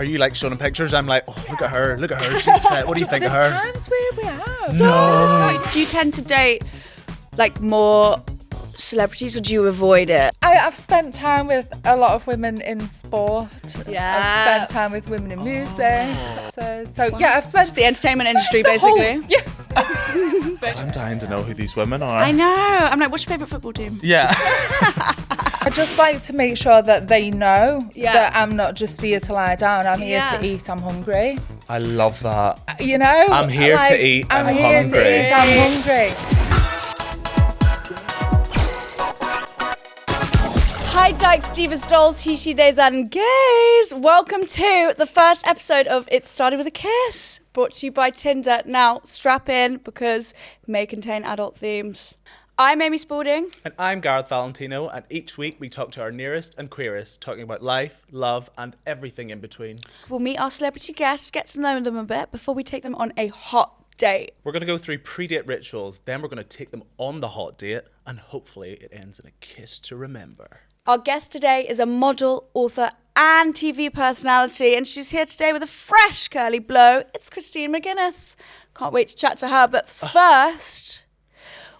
Are you like showing them pictures? I'm like, oh, look at her, she's fit. What do you think of her? There's times where we have. No. Do you tend to date like more celebrities or do you avoid it? I've spent time with a lot of women in sport. Yeah. I've spent time with women in music. So yeah, I've spent The entertainment industry, the whole- basically. yeah. I'm dying to know who these women are. I know. I'm like, what's your favourite football team? Yeah. I just like to make sure that they know Yeah. that I'm not just here to lie down. I'm here Yeah. to eat. I'm hungry. I love that. You know? I'm here to eat, I'm I'm here hungry. to eat. I'm hungry. Hi Dykes, Divas, Dolls, He, She, Days and Gays. Welcome to the first episode of It Started With a Kiss, brought to you by Tinder. Now, strap in because it may contain adult themes. I'm Amy Spalding. And I'm Gareth Valentino, and each week we talk to our nearest and queerest, talking about life, love, and everything in between. We'll meet our celebrity guests, get to know them a bit before we take them on a hot date. We're going to go through pre-date rituals, then we're going to take them on the hot date, and hopefully it ends in a kiss to remember. Our guest today is a model, author, and TV personality, and she's here today with a fresh curly blow. It's Christine McGuinness. Can't wait to chat to her, but first,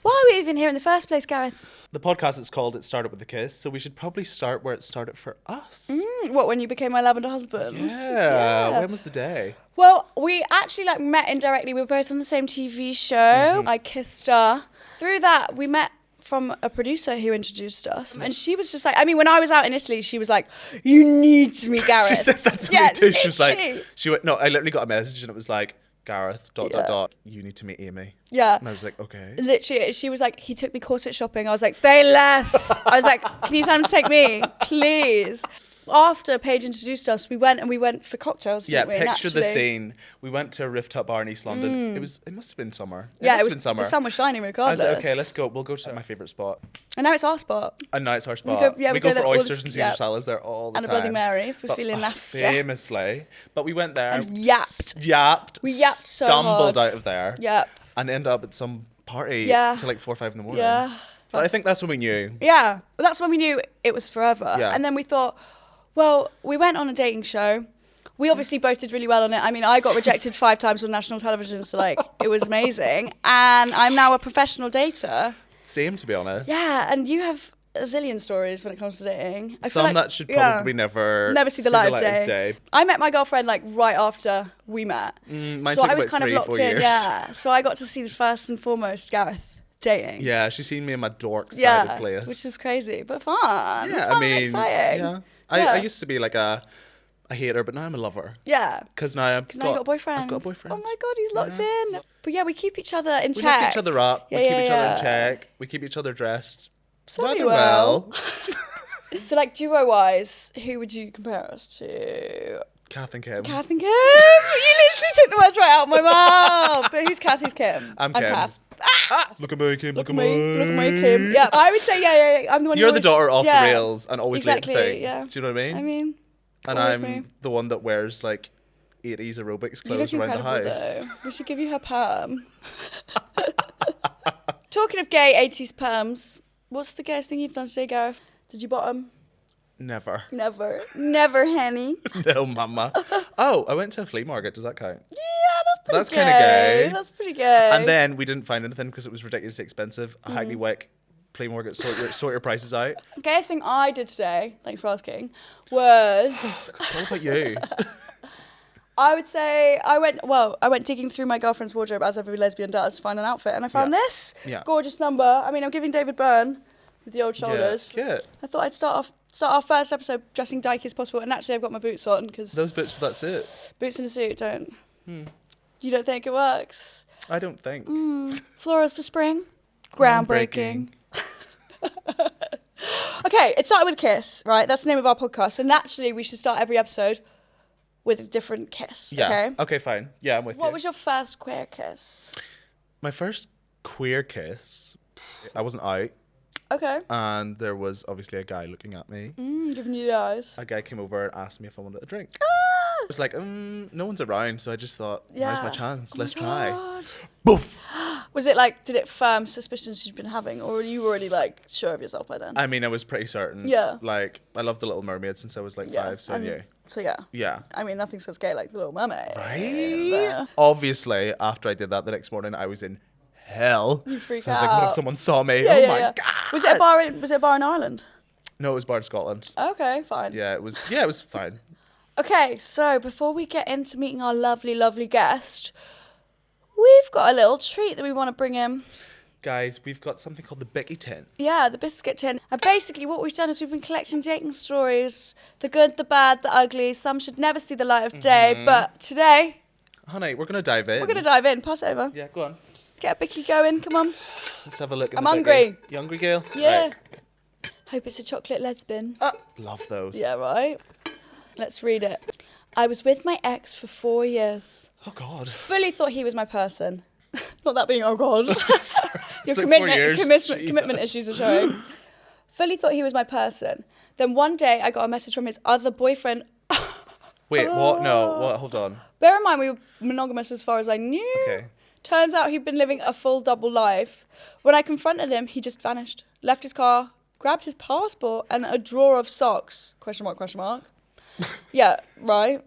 why are we even here in the first place, Gareth? The podcast is called It Started With a Kiss, so we should probably start where it started for us. What, when you became my lavender husband? Yeah. When was the day? Well, we actually met indirectly. We were both on the same TV show. I kissed her. Through that, we met from a producer who introduced us. And she was just like, I mean, when I was out in Italy, she was like, you need to meet Gareth. She said that to Yeah, me too. She was literally. like, no, I literally got a message and it was like, Gareth, ... you need to meet Amy. Yeah. And I was like, okay. Literally, she was like, he took me corset shopping. I was like, say less. I was like, can you tell him to take me? Please. After Paige introduced us, we went for cocktails, Yeah, didn't we? picture the Naturally. scene. We went to a rooftop bar in East London. It must have been summer. Yeah, must it have been summer. The sun was shining I was regardless. like, okay, let's go. We'll go to my favourite spot. And now it's our spot. And now it's our spot. we we go go there for all the- oysters and Caesar yeah. salads there all the And a time. Bloody Mary if we're But, feeling nasty. Famously. But we went there And yapped. Yapped. We yapped so stumbled hard. out of there. Yep. And ended up at some party Yeah. till like 4 or 5 in the morning. Yeah. But I think that's when we knew. Yeah. Well, that's when we knew it was forever. Yeah. And then we thought, well, we went on a dating show. We obviously both did really well on it. I mean, I got rejected 5 times on national television, so it was amazing. And I'm now a professional dater. Same, to be honest. Yeah, and you have a zillion stories when it comes to dating. I feel Some like- that should yeah. probably never see the light of of day. I met my girlfriend right after we met. Mine so took I was about kind 3 of or 4 locked in. years. Yeah. So I got to see the first and foremost Gareth dating. Yeah, she's seen me in my dork-sided Yeah, place. which is crazy, but fun. Yeah, fun I mean, and exciting. yeah. Yeah. I used to be like a hater, but now I'm a lover. Yeah. Because now I've Now you got a boyfriend. I've got a boyfriend. Oh my god, he's locked Yeah. in. But yeah, we keep each other in We check. lift each other up. Yeah, we keep yeah, each other yeah. in check. We keep each other dressed. Semi rather well. So duo-wise, who would you compare us to? Kath and Kim. Kath and Kim. You literally took the words right out of my mouth. But who's Kath? Who's Kim? I'm Kim. Kath. Look at me, Kim. Look at me. Look at me, Kim. Yeah, I would say yeah. I'm the one. You're who the always, daughter off yeah. the rails and always Exactly, late to things. yeah. Do you know what I mean? I mean, and always I'm me. the one that wears 80s aerobics You look clothes around the incredible house. though. We should give you her perm. Talking of gay 80s perms, what's the gayest thing you've done today, Gareth? Did you bottom? Never. Never. Never, Henny. No, mama. Oh, I went to a flea market. Does that count? Yeah, that's That's pretty kinda gay. That's pretty gay. And then we didn't find anything because it was ridiculously expensive. Mm-hmm. Hackney Wick, flea market, sort your prices out. the gayest thing I did today, thanks for asking, was It's all about you. I would say I went digging through my girlfriend's wardrobe as every lesbian does to find an outfit, and I found Yeah. this Yeah. gorgeous number. I mean, I'm giving David Byrne with the old shoulders. Yeah. I thought I'd start our first episode dressing dykey as possible, and actually I've got my boots on because Those bits, that's it. boots in a suit don't. You don't think it works? I don't think. Florals for spring, groundbreaking. Okay, it started with a kiss, right? That's the name of our podcast, and naturally we should start every episode with a different kiss. Yeah. Okay. Okay, fine. Yeah, I'm with you. What was your first queer kiss? My first queer kiss, I wasn't out, Okay. and there was obviously a guy looking at me. Giving you the eyes. A guy came over and asked me if I wanted a drink. Ah! I was like, no one's around, so I just thought, now's my chance. Oh my Let's try. God. Boof! Was it did it firm suspicions you'd been having, or were you already sure of yourself by then? I mean, I was pretty certain. Yeah. I loved The Little Mermaid since I was 5, so I and knew. So yeah. Yeah. I mean, nothing says gay like the Little Mermaid. Right? Obviously, after I did that the next morning, I was in hell. You freaked So I was like, what if out. someone saw me? Yeah, oh yeah, my yeah. God. Was it a bar in Ireland? No, it was bar in Scotland. Okay, fine. Yeah, it was. Yeah, it was fine. Okay, so before we get into meeting our lovely, lovely guest, we've got a little treat that we want to bring in. Guys, we've got something called the Bicky tin. Yeah, the biscuit tin. And basically what we've done is we've been collecting dating stories. The good, the bad, the ugly. Some should never see the light of day. But today, Honey, we're going to dive in. we're going to dive in. Pass it over. Yeah, go on. Get a bicky going. Come on. Let's have a look at I'm the hungry. Bicky. You hungry, Gail? Yeah. Right. Hope it's a chocolate lesbian. Love those. Yeah, right? Let's read it. I was with my ex for 4 years. Oh, God. Fully thought he was my person. Not that being, oh God. Your It's like 4 commitment, years. commitment Jesus. issues are showing. Fully thought he was my person. Then one day I got a message from his other boyfriend. Wait, what? No, what? Hold on. Bear in mind we were monogamous as far as I knew. Okay. Turns out he'd been living a full double life. When I confronted him, he just vanished. Left his car, grabbed his passport and a drawer of socks. Question mark, question mark. Yeah, right.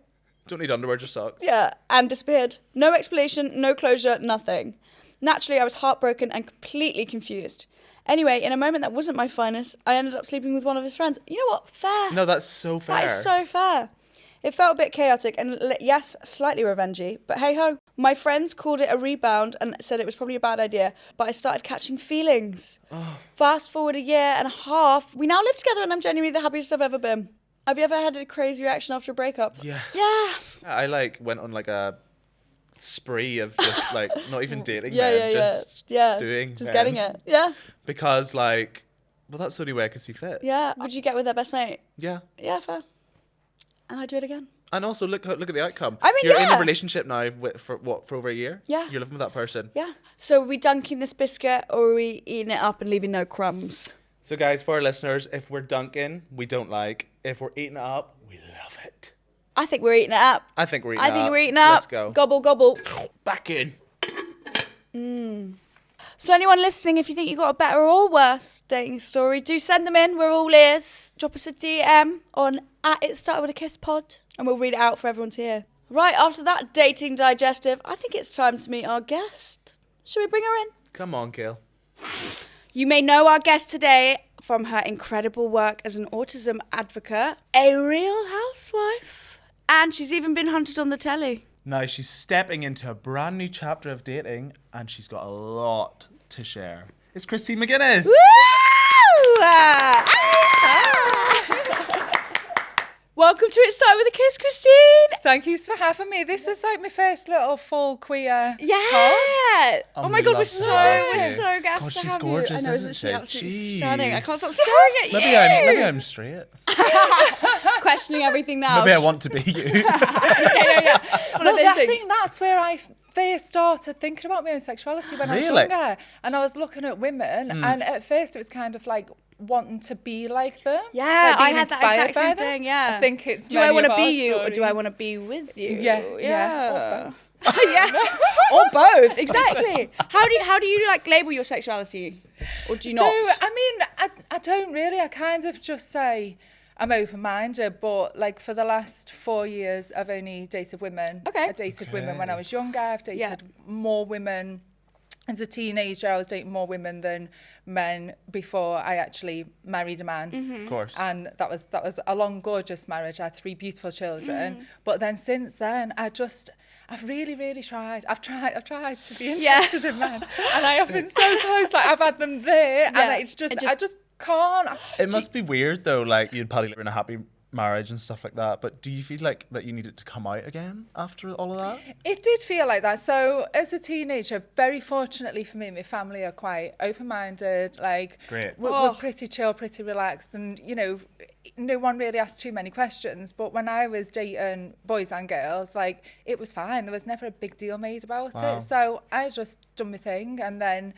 Don't need underwear, just socks. Yeah, and disappeared. No explanation, no closure, nothing. Naturally, I was heartbroken and completely confused. Anyway, in a moment that wasn't my finest, I ended up sleeping with one of his friends. You know what? Fair. No, that's so fair. That is so fair. It felt a bit chaotic and, yes, slightly revengey, but hey-ho. My friends called it a rebound and said it was probably a bad idea, but I started catching feelings. Fast forward a year and a half, we now live together and I'm genuinely the happiest I've ever been. Have you ever had a crazy reaction after a breakup? Yes. Yeah. I went on a spree of just not even dating Yeah, men, yeah, just yeah. doing Just men. getting it. Yeah. Because well, that's the only way I could see fit. Yeah. Would you get with their best mate? Yeah. Yeah, fair. And I'd do it again. And also look at the outcome. I mean, you're in yeah. a relationship now for over a year. Yeah. You're living with that person. Yeah. So are we dunking this biscuit or are we eating it up and leaving no crumbs? So guys, for our listeners, if we're dunking, we don't like. If we're eating it up, we love it. I think we're eating it up. I think we're eating it up. we're eating it up. Let's go. Gobble, gobble. Back in. So anyone listening, if you think you got a better or worse dating story, do send them in. We're all ears. Drop us a DM on @itstartedwithakisspod and we'll read it out for everyone to hear. Right, after that dating digestive, I think it's time to meet our guest. Should we bring her in? Come on, Gail. You may know our guest today from her incredible work as an autism advocate, a real housewife, and she's even been hunted on the telly. Now she's stepping into a brand new chapter of dating, and she's got a lot to share. It's Christine McGuinness. Woo! Welcome to It Started With a Kiss, Christine. Thank you for having me. This is like my first little full queer Yeah. pod. Oh my God, we're love so that. gassed God, to she's have gorgeous, you. I know, isn't she she? absolutely stunning. I can't stop Jeez. staring at you. Maybe I'm straight. Questioning everything now. Maybe I want to be you. Yeah. It's one of Well, those I things. think that's where I first started thinking about my own sexuality when I was Really? younger. And I was looking at women, and at first it was kind of like wanting to be like them. Yeah, like I being had that inspired exact by same them. thing, yeah. I think it's Do I many want of to be our you or do I stories. want to be with you? Yeah. Yeah. Or both, exactly. How do you like label your sexuality? Or do you So, not? I mean, I don't really. I kind of just say I'm open-minded, but like for the last 4 years, I've only dated women. Okay. I dated women when I was younger. I've dated more women. As a teenager, I was dating more women than men before I actually married a man. Of course. And that was a long, gorgeous marriage. I had 3 beautiful children. But then since then, I've really, really tried. I've tried to be interested in men, and I have been so close. Like I've had them there, and it's just I just can't. It must be weird though, like you'd probably live in a happy marriage and stuff like that, but do you feel like that you needed to come out again after all of that? It did feel like that. So as a teenager, very fortunately for me, my family are quite open-minded. Like Great. we're pretty chill, pretty relaxed, and you know, no one really asked too many questions. But when I was dating boys and girls, like it was fine. There was never a big deal made about Wow. it. So I just done my thing, and then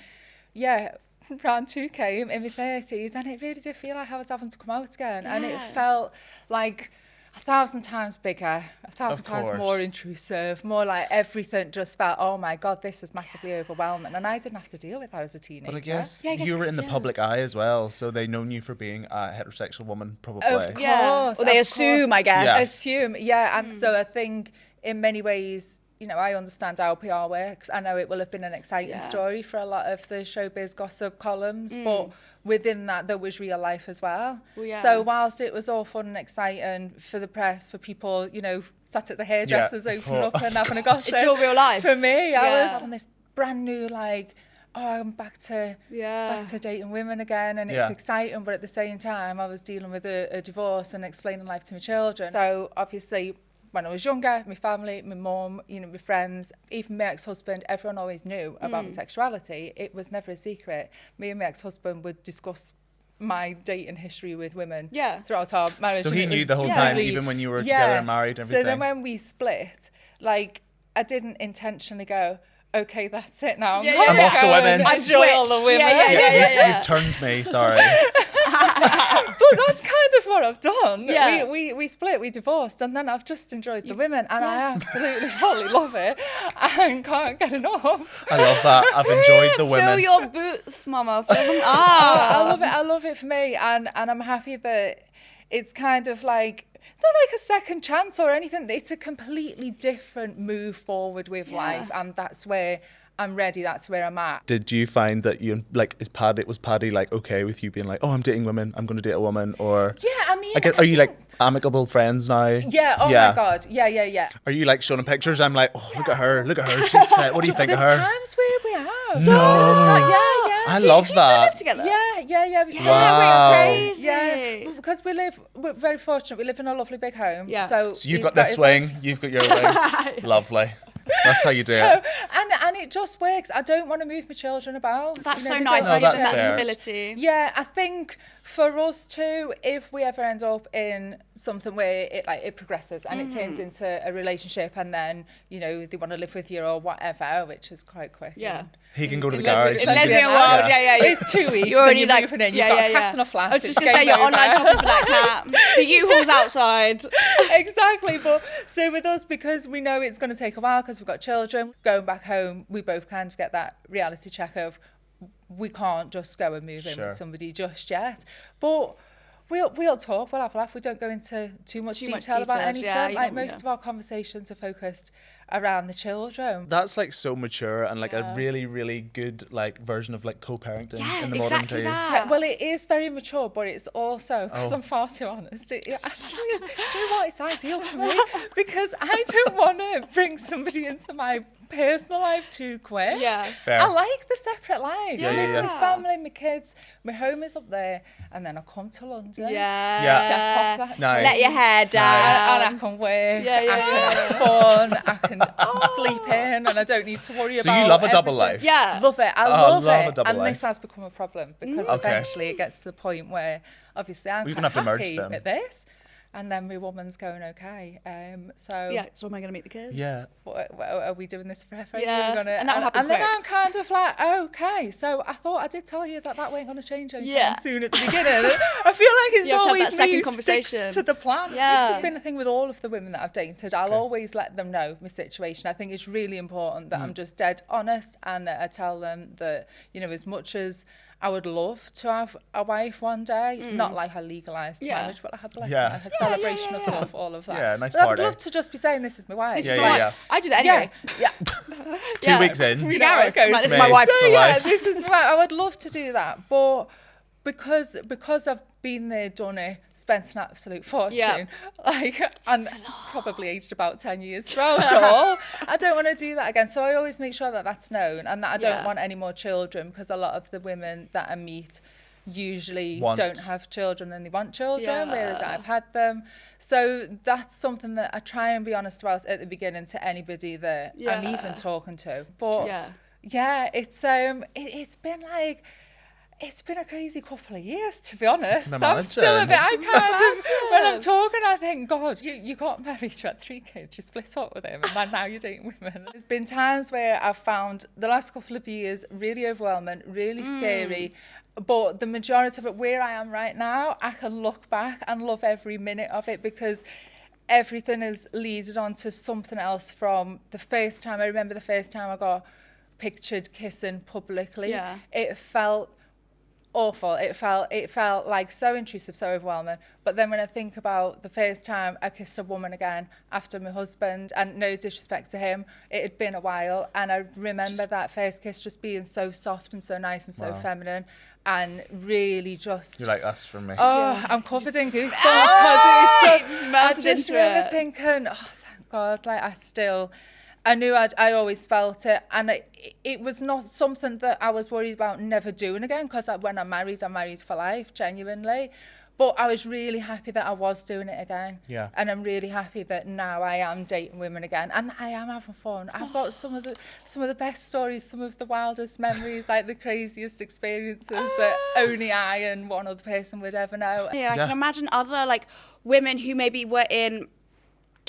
round 2 came in my 30s, and it really did feel like I was having to come out again. And it felt like 1,000 times bigger, 1,000 times course. more intrusive, more like everything just felt, oh my God, this is massively overwhelming. And I didn't have to deal with that as a teenager. But I guess, Yeah, I guess you were you in the did. public eye as well, so they known you for being a heterosexual woman, probably. Of course. Yeah. Or they of assume, course. I guess. Yeah. Assume, yeah. And so I think in many ways, you know, I understand how PR works. I know it will have been an exciting story for a lot of the showbiz gossip columns, but within that, there was real life as well. Well, yeah. So whilst it was all fun and exciting for the press, for people, you know, sat at the hairdressers opening up and having a gossip. It's your real life. For me, I Yeah. was on this brand new, like, oh, I'm back to dating women again, and it's Yeah. exciting, but at the same time, I was dealing with a divorce and explaining life to my children. So obviously, when I was younger, my family, my mum, you know, my friends, even my ex-husband, everyone always knew about my sexuality. It was never a secret. Me and my ex-husband would discuss my dating history with women throughout our marriage. So and he it knew was the whole time, really- even when you were together and married and everything. So then when we split, like, I didn't intentionally go, okay, that's it now. I'm off to go women. and I've enjoy all the switched. women. You've turned me, sorry. But that's kind of what I've done. Yeah. We split, we divorced, and then I've just enjoyed the women, and I absolutely fully love it and can't get enough. I love that. I've enjoyed the Fill women. your boots, mama. Fill them I up. love it. I love it for me, and I'm happy that it's kind of like, not like a second chance or anything. It's a completely different move forward with life, and that's where I'm ready. That's where I'm at. Did you find that you, like, was Paddy, like, okay with you being like, oh, I'm dating women, I'm going to date a woman, or... Yeah, I mean... I guess, are you, like, amicable friends now? Yeah, oh my God. Yeah. Are you, like, showing pictures? I'm like, oh, look at her, she's fit. What do you think of There's her? times where we have. No. Yeah. I love Do you still that. live together? Yeah. We still Wow. Crazy. Yeah, because we're very fortunate. We live in a lovely big home. Yeah. So So you've he's got this his wing, life. you've got your wing. Lovely. That's how you do So, it. and it just works. I don't want to move my children about. That's you know, so they nice. don't No, That gives that's them that fair. stability. Yeah, I think for us too, if we ever end up in something where it progresses and it turns into a relationship, and then, you know, they want to live with you or whatever, which is quite quick. Yeah. He can go to the In garage. lesbian- In lesbian world, yeah. It's 2 weeks. You're already and like, you're moving in. You've got a cat and a flat. I was just it's gonna say game you're online over. shopping for that cat. The U-Haul's outside. Exactly, but so with us, because we know it's going to take a while because we've got children, going back home, we both kind of get that reality check of we can't just go and move in Sure. with somebody just yet. But we'll talk, we'll have a laugh. We don't go into too much detail about details, anything. yeah, you Like don't- most yeah. of our conversations are focused around the children. That's like so mature and like Yeah. a really, really good like version of like co-parenting Yeah, in the modern exactly days. that. Well, it is very mature, but it's also, because Oh. I'm far too honest, it actually is, do you know what, it's ideal for me, because I don't want to bring somebody into my personal life too quick. Yeah. Fair. I like the separate life. Yeah, I live yeah. with my family, my kids, my home is up there, and then I come to London. Yeah. Step off that Nice. Let your hair and down. I can work, Yeah, yeah, I can have fun, I can sleep in, and I don't need to worry So about you love a double everything. life? Yeah. Love it. I Oh, love love a it. double And life. this has become a problem because Okay. eventually it gets to the point where obviously I'm Well, you're quite gonna have to merge happy them. at this, and then my woman's going okay. So Yeah. So am I going to meet the kids? Yeah. are we doing this forever? Yeah. You're gonna, And that'll happen and then quick. I'm kind of like, okay. So I thought I did tell you that weren't going to change anytime Yeah. soon at the beginning. I feel like it's You have to have always that second me who conversation. sticks to the plan. Yeah. This has been the thing with all of the women that I've dated. I'll always let them know my situation. I think it's really important that I'm just dead honest, and that I tell them that, you know, as much as I would love to have a wife one day, not like a legalised Yeah. marriage, but like a blessing, Yeah. like a celebration of love, all of that. Yeah, nice But party. I'd love to just be saying this is my wife. This Yeah, is yeah, my yeah. wife. I do that anyway. Yeah. 2 weeks in. We know how it goes. Like, this is Mate. my wife. So my yeah, wife. this is my wife. I would love to do that, but because I've been there, done it, spent an absolute fortune, like, and probably aged about 10 years throughout it all, I don't want to do that again. So I always make sure that that's known, and that I don't Yeah. want any more children, because a lot of the women that I meet usually Want. don't have children and they want children, Yeah. whereas I've had them. So that's something that I try and be honest about at the beginning to anybody that I'm Yeah. even talking to. But Yeah. yeah, it's been like, it's been a crazy couple of years, to be honest. I'm still a bit, I kind of, when I'm talking, I think, God, you got married, you had 3 kids, you split up with him, and then now you're dating women. There's been times where I've found the last couple of years really overwhelming, really scary, but the majority of it, where I am right now, I can look back and love every minute of it, because everything has leaded on to something else from the first time. I remember the first time I got pictured kissing publicly. Yeah. It felt awful. It felt like so intrusive, so overwhelming. But then when I think about the first time I kissed a woman again after my husband, and no disrespect to him, it had been a while, and I remember that first kiss just being so soft and so nice and so feminine, and really just... You're like, that's for me. Oh, I'm covered in goosebumps because it just melted I just into remember it. thinking, oh, thank God, like I knew I always felt it, and it was not something that I was worried about never doing again, because when I'm married for life, genuinely. But I was really happy that I was doing it again. Yeah. And I'm really happy that now I am dating women again, and I am having fun. I've got some of the best stories, some of the wildest memories, like the craziest experiences that only I and one other person would ever know. Yeah, I can imagine other like women who maybe were in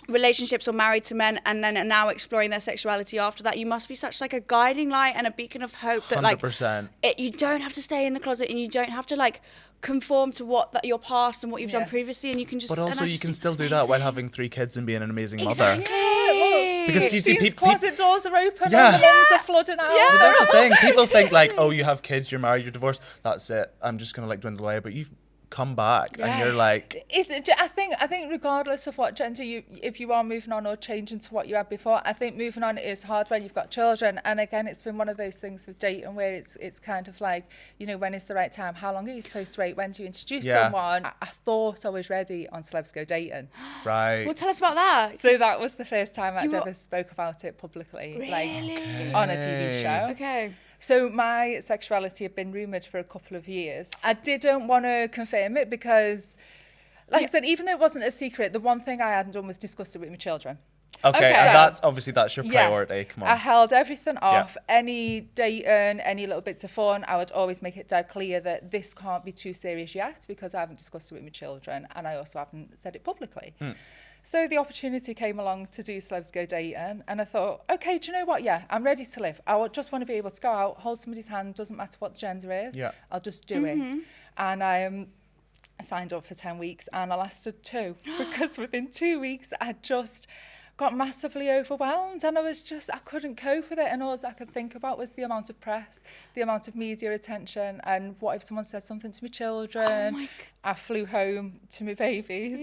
relationships or married to men and then are now exploring their sexuality after that. You must be such like a guiding light and a beacon of hope that like 100%. You don't have to stay in the closet, and you don't have to like conform to your past and what you've done previously, and you can just... But also you can still do that while having 3 kids and being an amazing Exactly. mother. Yeah, Because you see closet doors are open, Yeah. and the mums are flooding out. But that's the thing. People think like, oh, you have kids, you're married, you're divorced, that's it. I'm just gonna like dwindle away. But you've come back and you're like... I think regardless of what gender if you are moving on or changing to what you had before, I think moving on is hard when you've got children. And again, it's been one of those things with dating where it's kind of like, you know, when is the right time? How long are you supposed to wait? When do you introduce someone? I thought I was ready on Celebs Go Dating. Right. Well, tell us about that. So that was the first time I'd were- ever spoke about it publicly, Really? like on a TV show. Okay. So my sexuality had been rumoured for a couple of years. I didn't want to confirm it because, like I said, even though it wasn't a secret, the one thing I hadn't done was discussed it with my children. Okay, So- and that's your priority. Come on. I held everything off. Any dating, any little bits of fun, I would always make it dead clear that this can't be too serious yet because I haven't discussed it with my children, and I also haven't said it publicly. So the opportunity came along to do Celebs Go Dating, and I thought, okay, do you know what? Yeah, I'm ready to live. just want to be able to go out, hold somebody's hand, doesn't matter what the gender is. Yeah. I'll just do it. And I signed up for 10 weeks, and I lasted 2 because within 2 weeks I just got massively overwhelmed, and I couldn't cope with it, and all I could think about was the amount of press, the amount of media attention, and what if someone said something to my children. Oh my I flew home to my babies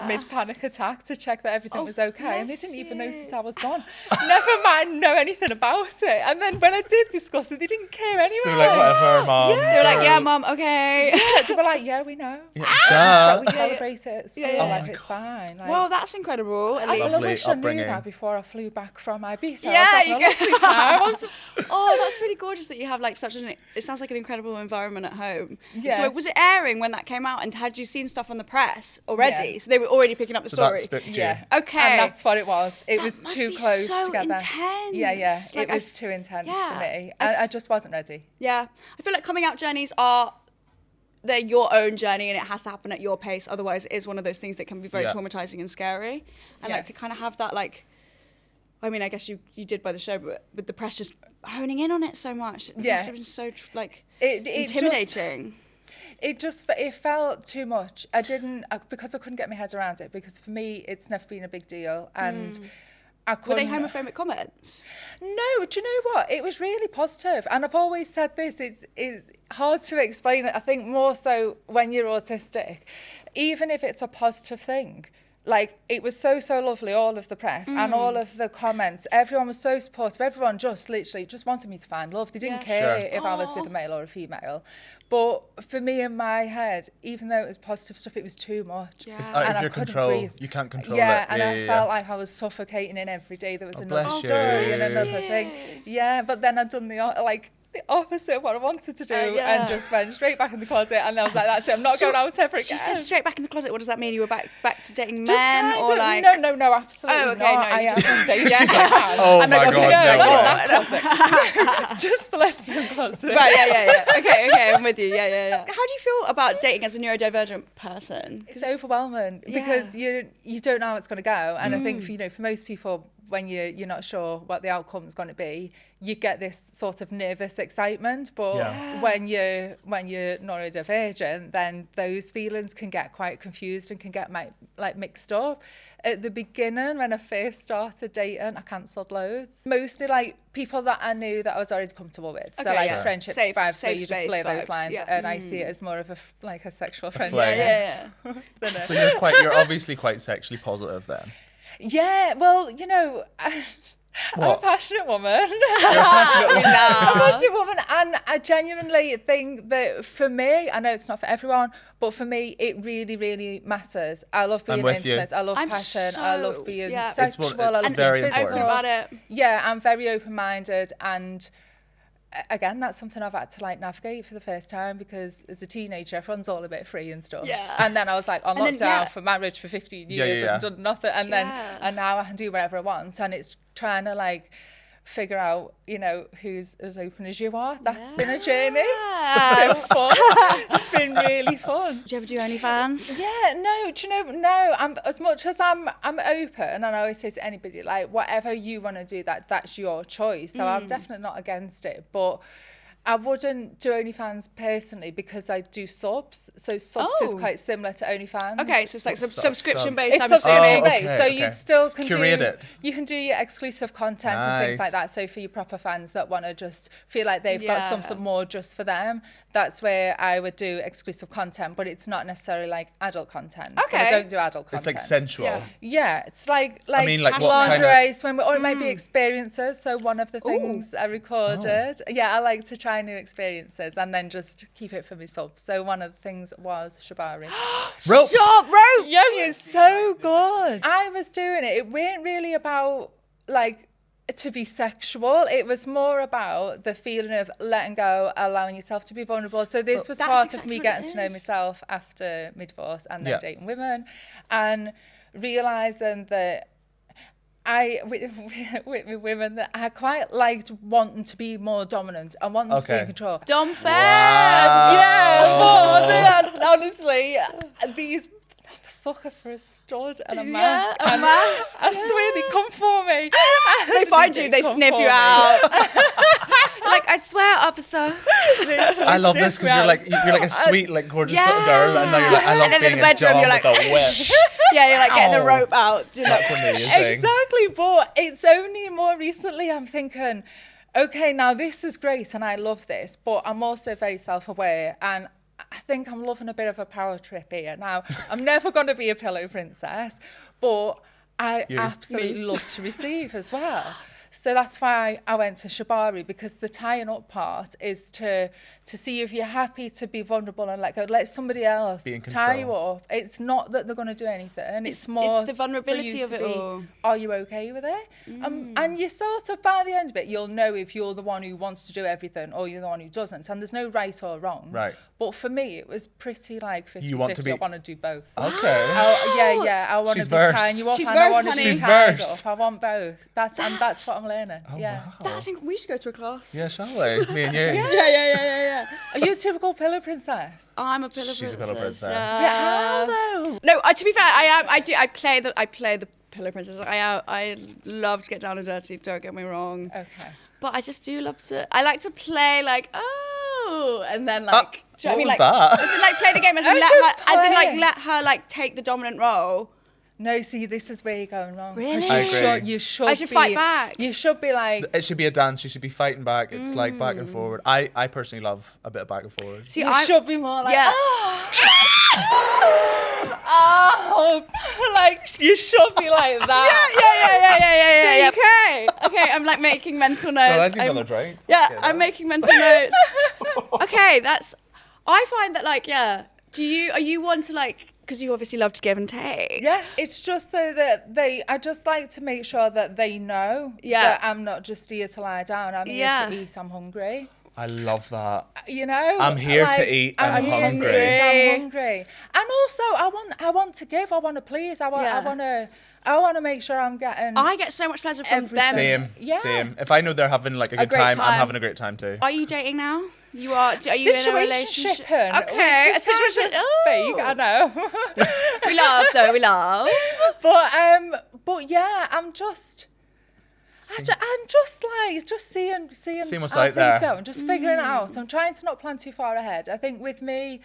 mid-panic attack to check that everything was okay, and they didn't even notice I was gone. Never mind know anything about it. And then when I did discuss it, they didn't care anyway. They were like, whatever, mom. They were like, yeah, mum, okay. They were like, yeah, we know. Yeah, So duh. we celebrate it at school, Yeah, yeah. like it's fine. Like, Well, that's incredible. At I least. Lovely wish I knew upbringing. that before I flew back from Ibiza. Yeah, I was having you a lovely time. Oh, that's really gorgeous that you have like it sounds like an incredible environment at home. Yeah. So was it airing when that came out, and had you seen stuff on the press already? Yeah. So they were already picking up the So story. that spooked you. Yeah. Okay. And that's what it was. It That was must too be close so together. intense. Yeah. Like, It was too intense yeah. for me. I just wasn't ready. Yeah. I feel like coming out journeys they're your own journey, and it has to happen at your pace. Otherwise, it is one of those things that can be very Yeah. traumatizing and scary. And like to kind of have that, like, I mean, I guess you did by the show, but with the press just honing in on it so much, it must have been so intimidating. It felt too much. Because I couldn't get my head around it, because for me it's never been a big deal, and I Were they couldn't. homophobic comments? No, do you know what? It was really positive, and I've always said this. It's hard to explain it. I think more so when you're autistic, even if it's a positive thing. Like, it was so lovely, all of the press and all of the comments. Everyone was so supportive. Everyone just literally just wanted me to find love. They didn't care if I was with a male or a female. But for me, in my head, even though it was positive stuff, it was too much. Yeah. It's And out of I your couldn't control. breathe. You can't control Yeah, it. and I felt like I was suffocating in every day. There was another bless story you. and another thing. Yeah, but then I'd done the opposite of what I wanted to do, and just went straight back in the closet, and I was like, that's it, I'm not going out ever again. She said straight back in the closet. What does that mean? You were back to dating Just men, kind or of, like? no, absolutely Oh, okay, not. no, you I just- am dating. She's like, oh I'm my like, God, okay, no not way. that closet. Just the lesbian closet. Right, yeah. Okay, I'm with you. Yeah. How do you feel about dating as a neurodivergent person? It's overwhelming because you don't know how it's going to go, and I think for most people when you're not sure what the outcome's going to be, you get this sort of nervous excitement. But when you're neurodivergent, then those feelings can get quite confused and can get like mixed up. At the beginning, when I first started dating, I cancelled loads. Mostly like people that I knew that I was already comfortable with. So like friendship vibes, where you just play those lines. And I see it as more of a sexual friendship. Yeah. So you're obviously quite sexually positive then. Yeah, well, you know, I'm a passionate woman. You're a passionate woman. I'm a passionate woman, and I genuinely think that for me, I know it's not for everyone, but for me, it really, really matters. I love being intimate. I love passion. I love being sexual. It's I love very being physical. Open about it. Yeah, I'm very open-minded, and again, that's something I've had to like navigate for the first time, because as a teenager, everyone's all a bit free and stuff. Yeah. And then I was like on lockdown for marriage for 15 years and done nothing. And then now I can do whatever I want. And it's trying to like figure out, you know, who's as open as you are. That's been a journey. It's been fun. It's been really fun. Do you ever do OnlyFans? Yeah, no, do you know, no, I'm as much as I'm open, and I always say to anybody, like, whatever you want to do, that's your choice. So I'm definitely not against it, but I wouldn't do OnlyFans personally because I do subs. So subs is quite similar to OnlyFans. Okay, so it's like subscription based. It's subscription based, so you still can curate it. You can do your exclusive content and things like that. So for your proper fans that want to just feel like they've got something more just for them, that's where I would do exclusive content. But it's not necessarily like adult content. Okay, so I don't do adult content. It's like sensual. Yeah, it's like I mean, like lingerie, swim, or it might be experiences. So one of the things I recorded, I like to try new experiences and then just keep it for myself. So one of the things was shibari. Ropes. Stop, rope! Yeah, it's so good. I was doing it. It weren't really about like to be sexual. It was more about the feeling of letting go, allowing yourself to be vulnerable. So this was part of me getting to know myself after my divorce and then dating women, and realising that with women that I quite liked wanting to be more dominant and wanting to be in control. Dom fair. Wow. Yeah, but honestly, these. I'm a sucker for a stud and a mask. A mask. I swear they come for me. They find you, they sniff you out. Like, I swear, officer. I love this because you're like a sweet, like gorgeous little girl, and now you're like, I love and then being in the bedroom, a dom you're like, with a whip. you're like getting the rope out. That's amazing. Exactly, but it's only more recently I'm thinking, okay, now this is great and I love this, but I'm also very self-aware, and I think I'm loving a bit of a power trip here. Now, I'm never going to be a pillow princess, but I absolutely love to receive as well. So that's why I went to shibari, because the tying up part is to see if you're happy to be vulnerable and let go. Let somebody else tie you up. It's not that they're going to do anything. It's more it's the vulnerability of it all. Are you okay with it? And you sort of, by the end of it, you'll know if you're the one who wants to do everything or you're the one who doesn't. And there's no right or wrong. Right. But for me, it was pretty like 50-50. I want to do both. Okay. I want to be tying you up and I want to be tied up. I want both. That's what I'm learning. Wow. I think we should go to a class. Yeah, shall we? Me and you. Yeah. Are you a typical pillow princess? I'm a pillow princess. She's a pillow princess. Yeah, how though? No, to be fair, I am. I play the pillow princess. I love to get down and dirty. Don't get me wrong. Okay. But I just do love to. I like to play like and then like. Do you know what what I mean? was that? As in like play the game. Let her like take the dominant role. No, see, this is where you're going wrong. Really? I agree. You should I should fight back. You should be like... It should be a dance. You should be fighting back. It's like back and forward. I personally love a bit of back and forward. See, you should be more like... Yeah. Like, you should be like that. Yeah. Okay, I'm like making mental notes. Well, I do another drink. Yeah, I'm making mental notes. Okay, I find that like, are you one to like... Because you obviously love to give and take. Yeah, it's just so that I just like to make sure that they know that I'm not just here to lie down. I'm here to eat. I'm hungry. I love that. You know, I'm here to eat. I'm hungry. I'm hungry. And also, I want to give. I want to please. I want to make sure I'm getting. I get so much pleasure from them. Same. If I know they're having like a good time, I'm having a great time too. Are you dating now? Are you in a relationship? Okay, a situation. Fake, I know. We love. But yeah, I'm just. I'm just like, just seeing what's how out there. things go and just figuring it out. I'm trying to not plan too far ahead. I think with me,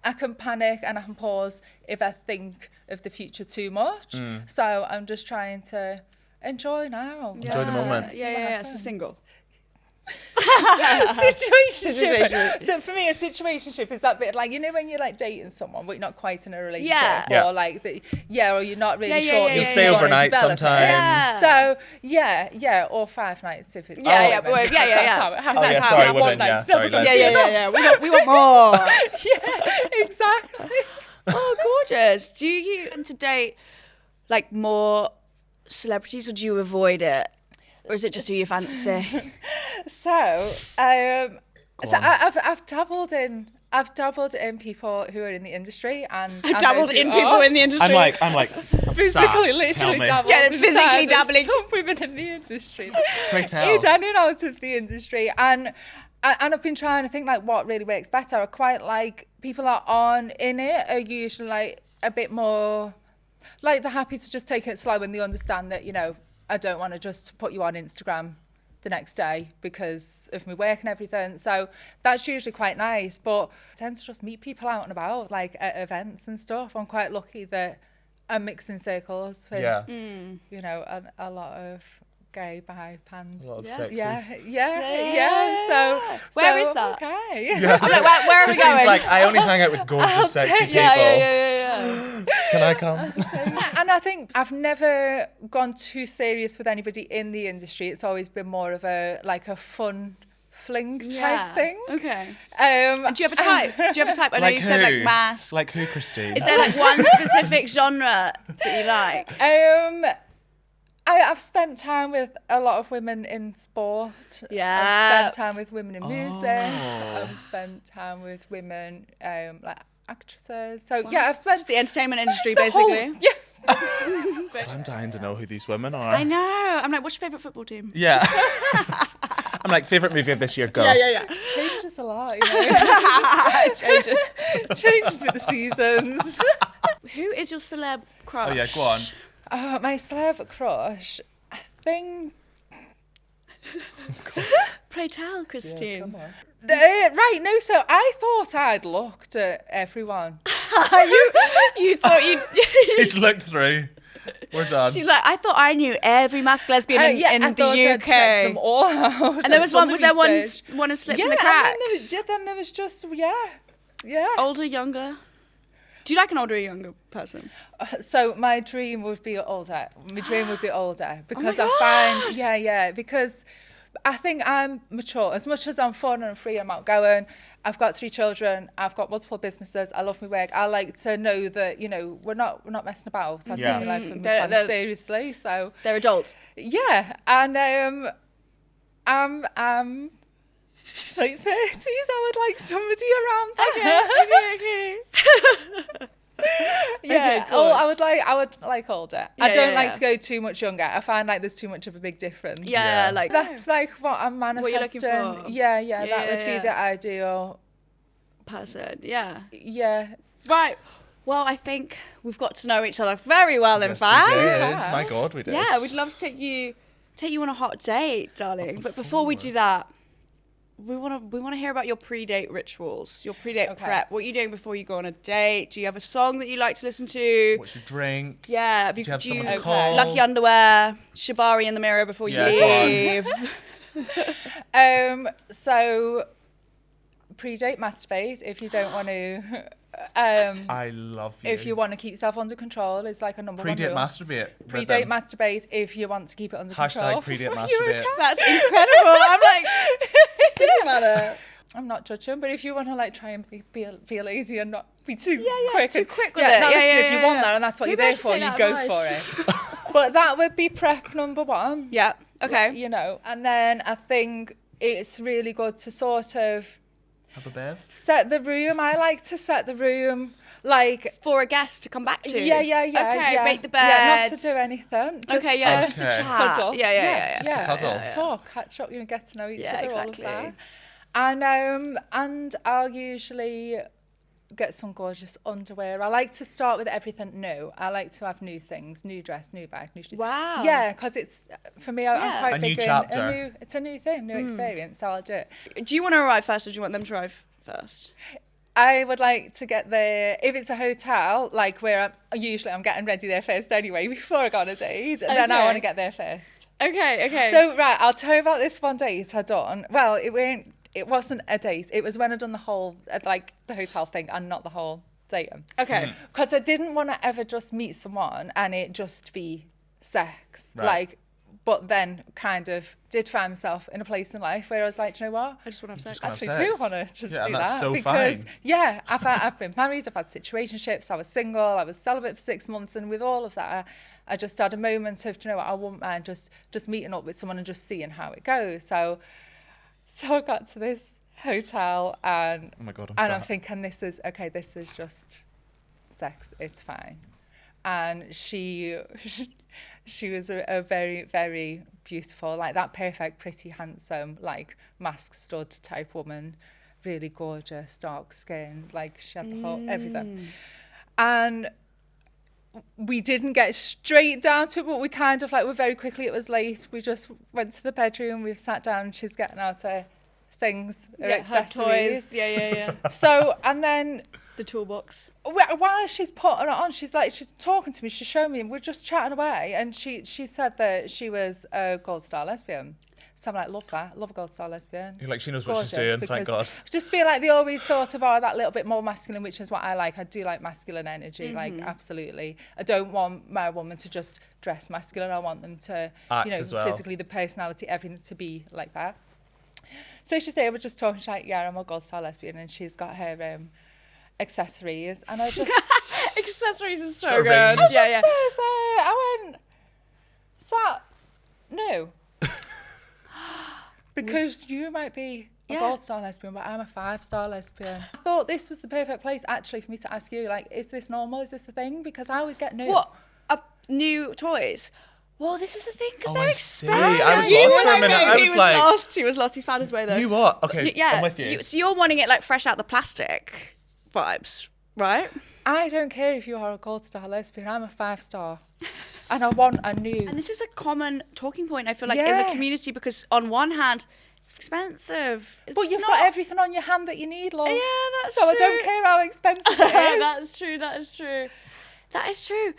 I can panic and I can pause if I think of the future too much. So I'm just trying to enjoy now. Enjoy the moment. Yeah. So single. Situationship. So for me, a situationship is that bit like, you know, when you're like dating someone but you're not quite in a relationship, Yeah. or like or you're not really Yeah, sure. yeah, You'll yeah, stay yeah. overnight Develop it. sometimes. Yeah. So or 5 nights if it's Yeah. That's how it has to yeah, be. sorry, One women, night yeah, still sorry, becomes lesbian. Yeah. We want more. yeah, exactly. Oh, gorgeous. Do you tend to date like more celebrities, or do you avoid it? Or is it just who you fancy? So, I've dabbled in people who are in the industry and Dabbled in people in the industry. I'm like, physically, literally dabbled. Yeah, inside physically of dabbling. Some women in the industry. Great tell. In and out of the industry, and I've been trying to think like what really works better. I quite like people that aren't in it are usually like a bit more like they're happy to just take it slow, and they understand that, you know, I don't want to just put you on Instagram the next day because of my work and everything. So that's usually quite nice, but I tend to just meet people out and about, like at events and stuff. I'm quite lucky that I'm mixing circles with, you know, a lot of gay, bi, pans. A lot of Yeah. sexes. Yeah. So Where is that? Okay. Yeah. I'm like, where are we Christine's going? like, I only hang out with gorgeous, sexy people. Yeah. Can I come? And I think I've never gone too serious with anybody in the industry. It's always been more of a fun fling type thing. Okay. And Do you have a type? I know Like you said like who? mass. Like who, Christine? Is there like one specific genre that you like? I've spent time with a lot of women in sport. Yeah. I've spent time with women in music. Oh. I've spent time with women like actresses. So yeah, I've spent The entertainment industry, the whole- basically. yeah. I'm dying to know who these women are. I know. I'm like, what's your favourite football team? Yeah. I'm like, favourite movie of this year, go. Yeah. Changes a lot, you know. Changes with the seasons. Who is your celeb crush? Oh yeah, go on. My celeb crush, I think. Pray tell, Christine. Come on. Right, no, so I thought I'd looked at everyone. You thought you'd... She's looked through. We're done. She's like, I thought I knew every masked lesbian in I the thought I'd checked them UK. all out. And there was Done one, the one research. has slipped Yeah, in the cracks? then there was just, yeah. Older, younger? Do you like an older or younger person? So my dream would be older. Because God. I find, because I think I'm mature. As much as I'm fun and free, I'm outgoing. I've got 3 children. I've got multiple businesses. I love my work. I like to know that, you know, we're not messing about. I take my life and my fun seriously. So They're adults. yeah, and I'm late 30s. I would like somebody around there. Okay. Yeah. Okay, Oh, gosh. I would like older. I don't yeah, like yeah. to go too much younger. I find like there's too much of a big difference. Yeah, Yeah. like That's like what I'm manifesting. What you're looking for. Yeah, Yeah, that would yeah. be the ideal. person. Yeah. Yeah. Right. Well, I think we've got to know each other very well, in Yes, fact. we did. Yeah. My God, we did. Yeah, we'd love to take you on a hot date, darling. But before we do that, we want to hear about your pre-date rituals, your pre-date Okay. prep. What are you doing before you go on a date? Do you have a song that you like to listen to? What's your drink? Yeah, Do you have do someone Okay. to call? lucky underwear, shibari in the mirror before you Yeah, go on. leave. So pre-date masturbate if you don't want to. I love you. If you want to keep yourself under control, is like a number Pre-date one rule. masturbate. Pre-date Rhythm. masturbate if you want to keep it under Hashtag control. pre-date You're masturbate. okay. That's incredible. I'm like, think about it. I'm not judging, but if you want to like try and be a lady and not be too Yeah, quick, too and, quick with yeah, it. now Yeah, listen, yeah, if you yeah, want yeah. that and that's what Maybe you're I there should for, take you that go for advice. it. But that would be prep number 1. Yeah. Okay. You know, and then I think it's really good to sort of Have a bev. set the room. I like to set the room like. For a guest to come back to. Yeah. Okay, yeah. rake the Yeah, not bed. to do anything. Just Okay, yeah, to just to Okay. chat. cuddle. Yeah. Just to cuddle. Talk, catch up, you know, get to know each Yeah, other. exactly. All of that. And I'll usually get some gorgeous underwear. I like to start with everything new. I like to have new things, new dress, new bag, new shoes. Wow. Yeah, because it's, for me, I'm Yeah. quite A new big chapter. in it's a new thing, new experience, so I'll do it. Do you want to arrive first or do you want them to arrive first? I would like to get there, if it's a hotel, like where I'm getting ready there first anyway, before I go on a date, then I Okay. want to get there first. Okay. So, right, I'll tell you about this one date I done. Well, it wasn't a date. It was when I'd done the whole, like, the hotel thing and not the whole dating. Okay. Because I didn't want to ever just meet someone and it just be sex. Right. Like, but then kind of did find myself in a place in life where I was like, do you know what? I just want to have sex. Just Actually, have do sex. want to just Yeah, do and that's that so because fine. yeah, I've been married, I've had situationships, I was single, I was celibate for 6 months, and with all of that, I just had a moment of, do you know what, I wouldn't mind just meeting up with someone and just seeing how it goes. So I got to this hotel and Oh my God, I'm sad. thinking this is just sex, it's fine. And she was a very, very beautiful, like that perfect, pretty, handsome, like mask stud type woman, really gorgeous, dark skin, like she had the whole everything. And we didn't get straight down to it, but we kind of like, very quickly, it was late, we just went to the bedroom, we sat down, she's getting out her things, her accessories. Toys. Yeah. So, and then The toolbox. while she's putting it on, she's talking to me, she's showing me, and we're just chatting away, and she said that she was a Gold Star lesbian. So I'm like, love that, love a Gold Star lesbian. You're like, she knows what she's Gorgeous, doing, thank because God. I just feel like they always sort of are that little bit more masculine, which is what I like. I do like masculine energy, like absolutely. I don't want my woman to just dress masculine. I want them to, Act as well. physically, the personality, everything to be like that. So she's there, we're just talking, she's like, yeah, I'm a Gold Star lesbian, and she's got her accessories, and I just Accessories is so Got good. rings. Yeah. so I went, is that no? Because you might be a Yeah. Gold Star lesbian, but I'm a 5-star lesbian. I thought this was the perfect place actually for me to ask you, like, is this normal? Is this the thing? Because I always get new. What? New toys? Well, this is the thing, because Oh, they're I see. expensive. I was You lost were for a like, minute. no, I he was like, lost. He was lost. He's found his way, though. you what? Okay, Yeah. I'm with you. So you're wanting it, like, fresh out the plastic vibes, right? I don't care if you are a Gold Star lesbian. I'm a 5-star, and I want a new. And this is a common talking point, I feel like, in the Yeah. community, because on one hand, it's expensive. It's But you've not- got everything on your hand that you need, love. Yeah, that's so I don't true. care how expensive it is. That's true. That is true. That is true.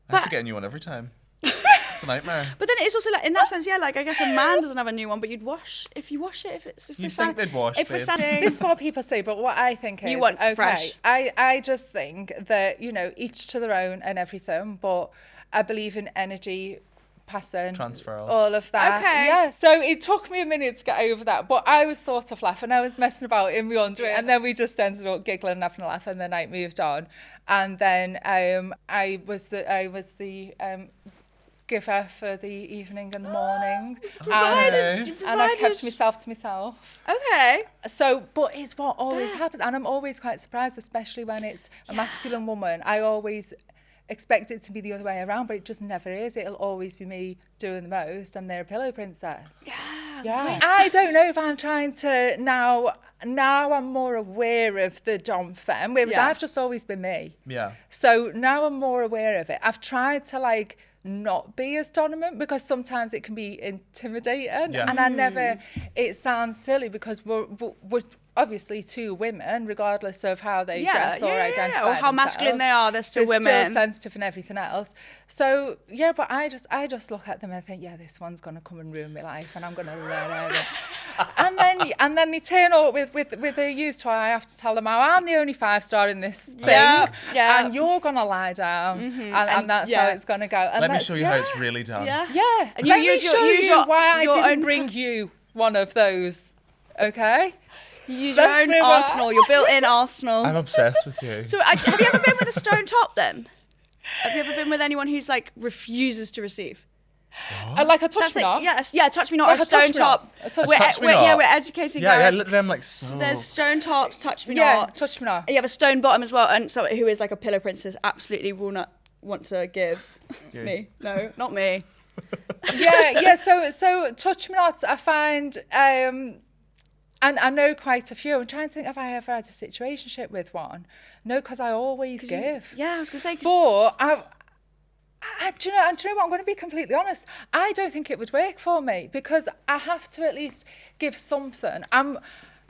I have But to get a new one every time. It's a nightmare. but then it's also like, in that sense, yeah, like I guess a man doesn't have a new one, but you'd wash if you wash it, if it's You'd think they'd wash, if we're babe. standing. This is what people say, but what I think is, You want okay, fresh. I just think that, each to their own and everything, but I believe in energy passing. Transfer. All of that. Okay. Yeah. So it took me a minute to get over that, but I was sort of laughing. I was messing about in my underwear, and then we just ended up giggling and having a laugh, and the night moved on. And then I was the giver for the evening and the morning, Okay. and I kept myself to myself. Okay. So, but it's what always happens, and I'm always quite surprised, especially when it's a masculine woman. I always expect it to be the other way around, but it just never is. It'll always be me doing the most, and they're a pillow princess. Yeah. I don't know if I'm trying to now I'm more aware of the dom femme, whereas Yeah. I've just always been me. Yeah. So now I'm more aware of it. I've tried to not be as dominant, because sometimes it can be intimidating, Yeah. and I never, it sounds silly because we're obviously two women, regardless of how they dress or identify or how masculine they are, they're still they're women. still sensitive and everything else. So yeah, but I just look at them and think, yeah, this one's gonna come and ruin my life, and I'm gonna learn it. and then they turn up with a used toy. I have to tell them how I'm the only 5-star in this thing, Yeah. and you're gonna lie down, and that's how it's gonna go. And Let me that's- show you how it's really done. Yeah. Yeah, And you let use me your- show use you your- why your I didn't own- bring you one of those. Okay. You use That's your own me, right? arsenal, your built-in arsenal. I'm obsessed with you. So have you ever been with a stone top then? Have you ever been with anyone who's like refuses to receive? Like a touch That's me it. not. Yes, yeah, touch me not, Like a a stone touch me not. top. A touch- We're, touch me we're- not. yeah, we're educating Yeah, guys. literally, I'm like, so. There's stone tops, touch me Yeah, not. touch me not. You have a stone bottom as well, and so who is like a pillow princess absolutely will not want to give You. me. No, not me. Yeah. So touch me not. I find And I know quite a few. I'm trying to think if I ever had a situationship with one. No, because I always give. I was going to say. But do you know what? I'm going to be completely honest. I don't think it would work for me because I have to at least give something. I'm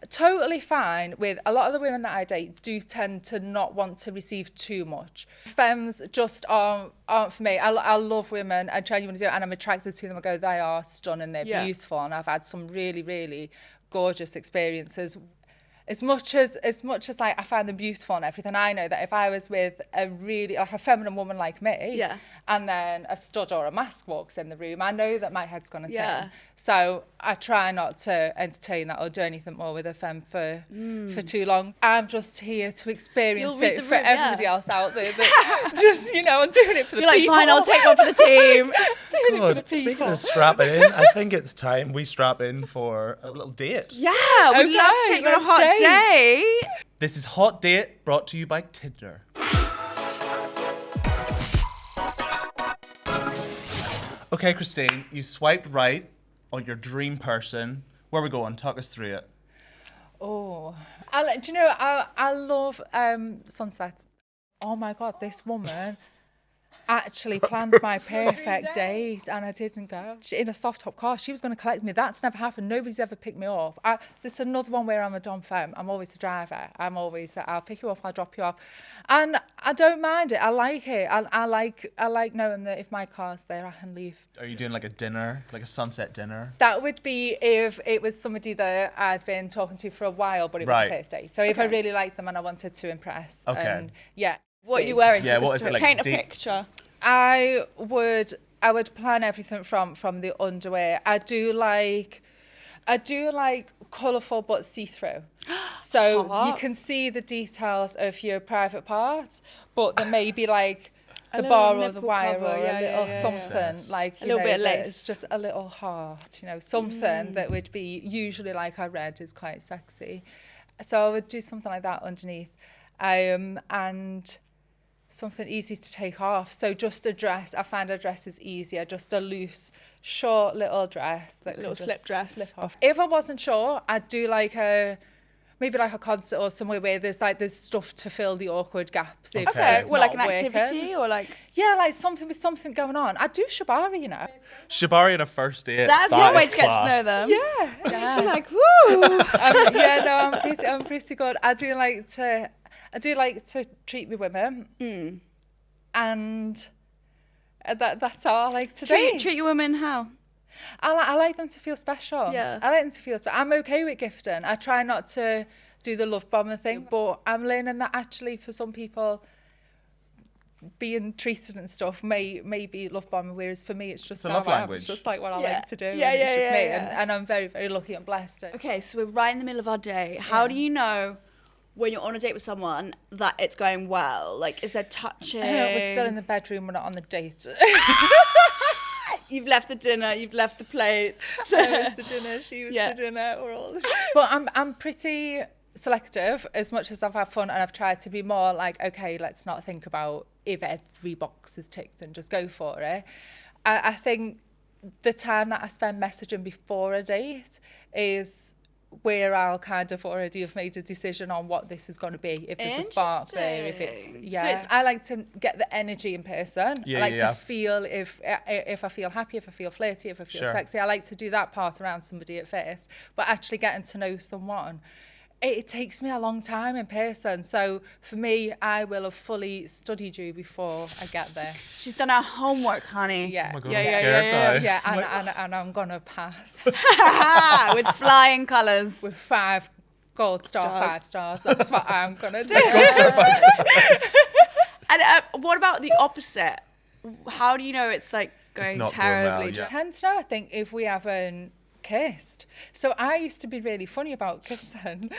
totally fine with a lot of the women that I date do tend to not want to receive too much. Femmes just aren't for me. I love women. I genuinely do, and I'm attracted to them. I go, they are stunning. They're beautiful, and I've had some really, really gorgeous experiences. As much as like I find them beautiful and everything, I know that if I was with a really like a feminine woman like me, and then a stud or a mask walks in the room, I know that my head's gonna turn. So I try not to entertain that or do anything more with a femme for too long. I'm just here to experience it for everybody else out there. That just I'm doing it for the people. You're like, fine, I'll take one for the team. Doing it for the Speaking people. of strapping in, I think it's time we strap in for a little date. Yeah, we'd love to take you on a hot date. This is Hot Date, brought to you by Tinder. Okay, Christine, you swiped right on your dream person. Where are we going? Talk us through it. Oh, I love sunsets. Oh my God, this woman actually planned my perfect date and I didn't go. In a soft top car, she was going to collect me. That's never happened. Nobody's ever picked me up. This is another one where I'm a dom femme. I'm always the driver. I'm always that. I'll pick you up, I'll drop you off. And I don't mind it. I like it. I like knowing that if my car's there, I can leave. Are you doing like a dinner, like a sunset dinner? That would be if it was somebody that I'd been talking to for a while, but it was a first date. So if I really liked them and I wanted to impress. Okay. And What are you wearing? Yeah, what is it like? Paint a picture. I would plan everything from the underwear. I do like colourful but see-through. So you can see the details of your private parts, but there may be like the bar or the wire or a little something like a little bit of lace. It's just a little heart, something that would be usually like I read is quite sexy. So I would do something like that underneath, and something easy to take off. So just a dress. I find a dress is easier. Just a loose, short little dress that little can slip just dress. slip off. If I wasn't sure, I'd do maybe like a concert or somewhere where there's stuff to fill the awkward gaps. If Okay, it's well, like not an activity working. or like. Yeah, like something with something going on. I do shibari, Shibari on a first date. That's that one way is to get to class. know them. Yeah. She's like, woo. I'm pretty good. I do like to treat my women. And that's how I like to date. Treat your women how? I like them to feel special. Yeah. I like them to feel special. I'm okay with gifting. I try not to do the love bombing thing, but I'm learning that actually for some people, being treated and stuff may be love bombing, whereas for me it's just a love language. It's just like what I like to do. Yeah, and yeah, it's just me. yeah. And I'm very, very lucky and blessed. Okay, so we're right in the middle of our day. How do you know when you're on a date with someone that it's going well? Like, is there touching? We're still in the bedroom, we're not on the date. You've left the dinner, you've left the plate. I was the dinner, she was the dinner, we're all... But I'm pretty selective, as much as I've had fun, and I've tried to be more like, okay, let's not think about if every box is ticked and just go for it. I think the time that I spend messaging before a date is where I'll kind of already have made a decision on what this is going to be, if there's a spark there, if it's So I like to get the energy in person. I like to feel if I feel happy, if I feel flirty, if I feel sexy. I like to do that part around somebody at first, but actually getting to know someone, it takes me a long time in person. So for me, I will have fully studied you before I get there. She's done her homework, honey. Yeah. Oh my God, I'm scared now. Yeah, and I'm gonna pass. With flying colours. With 5 gold star, 5 stars. That's what I'm gonna do. And what about the opposite? How do you know it's like going not going terribly? well, yeah. I tend to know, I think, if we haven't kissed. So I used to be really funny about kissing.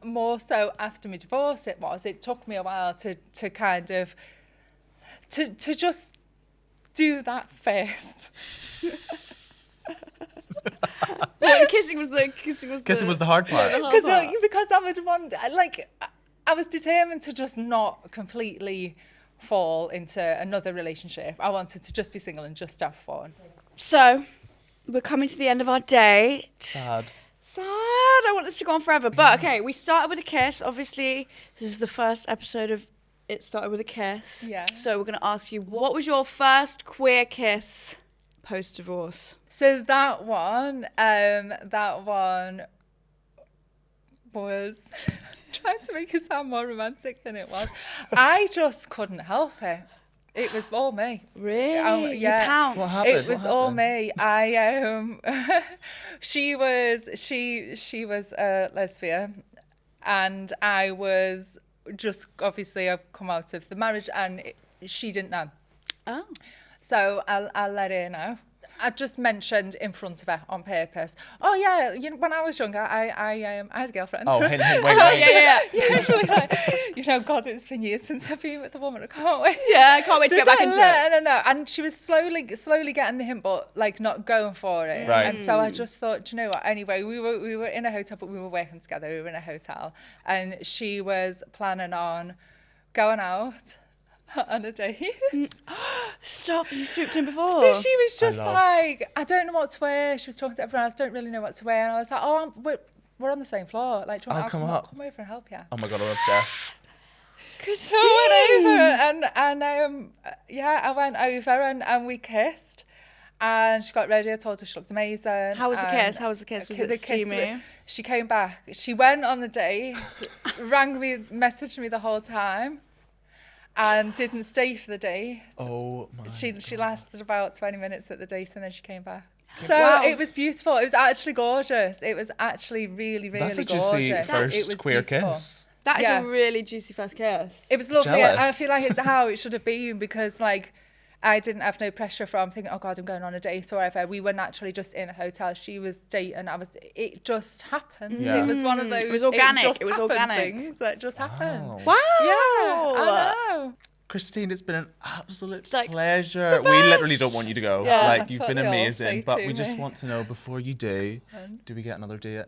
More so after my divorce it took me a while to kind of to just do that first. Well, kissing was the hard part. Because I would want, like, I was determined to just not completely fall into another relationship. I wanted to just be single and just have fun. So, we're coming to the end of our date. Sad. Sad. I want this to go on forever. But okay, we started with a kiss. Obviously, this is the first episode of It Started With a Kiss. Yeah. So we're going to ask you, what was your first queer kiss post-divorce? So that one was trying to make it sound more romantic than it was. I just couldn't help it. It was all me. Really? Yeah. You pounced? What happened? It was all me. She was a lesbian, and I was just, obviously I've come out of the marriage, and she didn't know. Oh. So I'll let her know. I just mentioned in front of her on purpose. Oh yeah, when I was younger, I had a girlfriend. Oh, hint, wait. Yeah. Usually, like, God, it's been years since I've been with the woman. I can't wait. Yeah, I can't wait to get back into it. No. And she was slowly getting the hint, but like not going for it. Right. And so I just thought, do you know what? Anyway, we were in a hotel, but we were working together. We were in a hotel, and she was planning on going out on a date. Stop, you swooped in before. So she was just I love- like, I don't know what to wear. She was talking to everyone else, don't really know what to wear. And I was like, oh, we're on the same floor. Like, do you want I'll to come up. come over and help you? Oh my God, I love Jeff. Christine. So I went over and I went over and we kissed. And she got ready. I told her she looked amazing. How was the And kiss? How was the kiss? Was it the kiss steamy? She came back. She went on the date, rang me, messaged me the whole time, and didn't stay for the date. Oh my She lasted about 20 minutes at the date, and then she came back. So Wow. it was beautiful. It was actually gorgeous. It was actually really, really That's a gorgeous. juicy It first was queer beautiful. kiss. That is Yeah. a really juicy first kiss. It was lovely. Jealous. And I feel like it's how it should have been, because like I didn't have no pressure from thinking, oh God, I'm going on a date or whatever. We were naturally just in a hotel. She was dating. It just happened. Yeah. It was one of those. It was organic. just It was happened organic. things that just happened. Wow. Wow. Yeah, I know. Christine, it's been an absolute Like, pleasure. We literally don't want you to go. Yeah. Like, That's you've what been they all say amazing. But to we just me. want to know, before you do we get another date?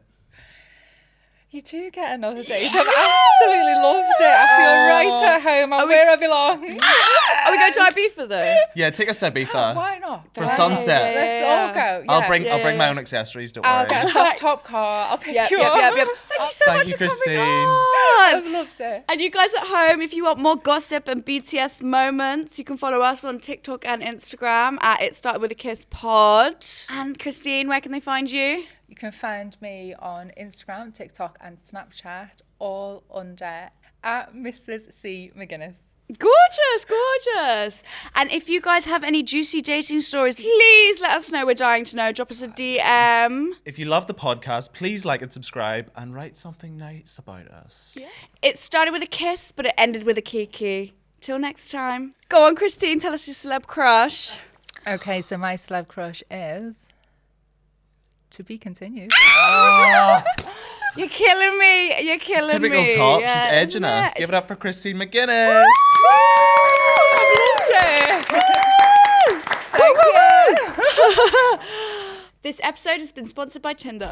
You do get another date. I've absolutely loved it. I feel right at home. I'm where I belong. Are we going to Ibiza though? Yeah, take us to Ibiza. Why not? For a Why? sunset. Let's Yeah. all go. Yeah. I'll bring yeah. my own accessories, don't I'll worry. get a soft top car. I'll pick Yep. you up. Thank you so Thank much you, for Christine. coming on. I've loved it. And you guys at home, if you want more gossip and BTS moments, you can follow us on TikTok and Instagram at It Started With a Kiss Pod. And Christine, where can they find you? You can find me on Instagram, TikTok, and Snapchat, all under at Mrs. C. McGuinness. Gorgeous. And if you guys have any juicy dating stories, please let us know. We're dying to know. Drop us a DM. If you love the podcast, please like and subscribe and write something nice about us. It started with a kiss, but it ended with a kiki. Till next time. Go on, Christine, tell us your celeb crush. Okay, so my celeb crush is to be continued. You're killing me. You're killing Typical me. top. Yeah, She's edging isn't us. it? Give it up for Christine McGuinness. Thank you. This episode has been sponsored by Tinder.